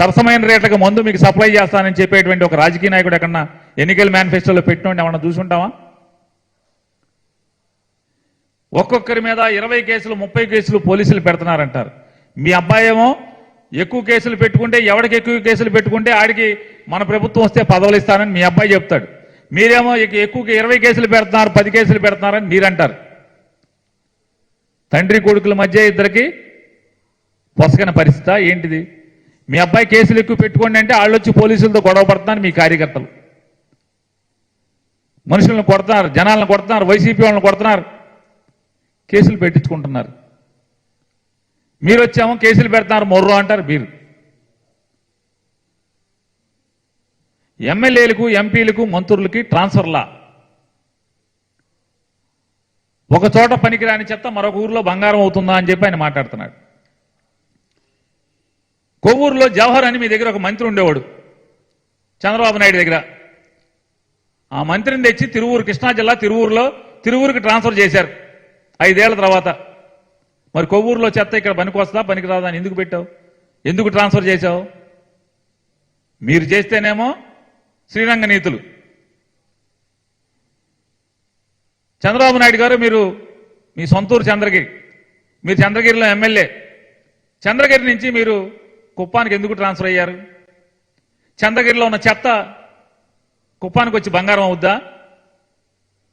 సరసమైన రేట్లకు మందు మీకు సప్లై చేస్తానని చెప్పేటువంటి ఒక రాజకీయ నాయకుడు ఎక్కడన్నా ఎన్నికల మేనిఫెస్టోలో పెట్టినోండి ఏమన్నా చూసుంటావా? ఒక్కొక్కరి మీద 20 కేసులు 30 కేసులు పోలీసులు పెడుతున్నారంటారు. మీ అబ్బాయి ఏమో ఎక్కువ కేసులు పెట్టుకుంటే, ఎవరికి ఎక్కువ కేసులు పెట్టుకుంటే ఆడికి మన ప్రభుత్వం వస్తే పదవులు ఇస్తానని మీ అబ్బాయి చెప్తాడు. మీరేమో ఎక్కువ 20 కేసులు పెడుతున్నారు 10 కేసులు పెడుతున్నారని మీరంటారు. తండ్రి కొడుకుల మధ్య ఇద్దరికి పొసగన పరిస్థితి ఏంటిది? మీ అబ్బాయి కేసులు ఎక్కువ పెట్టుకోండి అంటే వాళ్ళు వచ్చి పోలీసులతో గొడవ పడుతున్నారు. మీ కార్యకర్తలు మనుషులను కొడుతున్నారు, జనాలను కొడుతున్నారు, వైసీపీ వాళ్ళని కొడుతున్నారు, కేసులు పెట్టించుకుంటున్నారు. మీరు వచ్చామో కేసులు పెడతారు మొర్రో అంటారు. మీరు ఎమ్మెల్యేలకు ఎంపీలకు మంత్రులకి ట్రాన్స్ఫర్లా, ఒక చోట పనికిరాని చెత్త మరొక ఊర్లో బంగారం అవుతుందా అని చెప్పి ఆయన మాట్లాడుతున్నాడు. కొవ్వూరులో జవహర్ అని మీ దగ్గర ఒక మంత్రి ఉండేవాడు చంద్రబాబు నాయుడు దగ్గర. ఆ మంత్రిని తెచ్చి తిరువూరు, కృష్ణా జిల్లా తిరువూరుకి ట్రాన్స్ఫర్ చేశారు 5 ఏళ్ల తర్వాత. మరి కొవ్వూరులో చెత్త ఇక్కడ పనికొస్తా పనికిరాదా అని ఎందుకు పెట్టావు? ఎందుకు ట్రాన్స్ఫర్ చేశావు? మీరు చేస్తేనేమో శ్రీరంగ నీతులు. చంద్రబాబు నాయుడు గారు మీరు మీ సొంతూరు చంద్రగిరి, మీరు చంద్రగిరిలో ఎమ్మెల్యే. చంద్రగిరి నుంచి మీరు కుప్పానికి ఎందుకు ట్రాన్స్ఫర్ అయ్యారు? చంద్రగిరిలో ఉన్న చెత్త కుప్పానికి వచ్చి బంగారం అవుద్దా?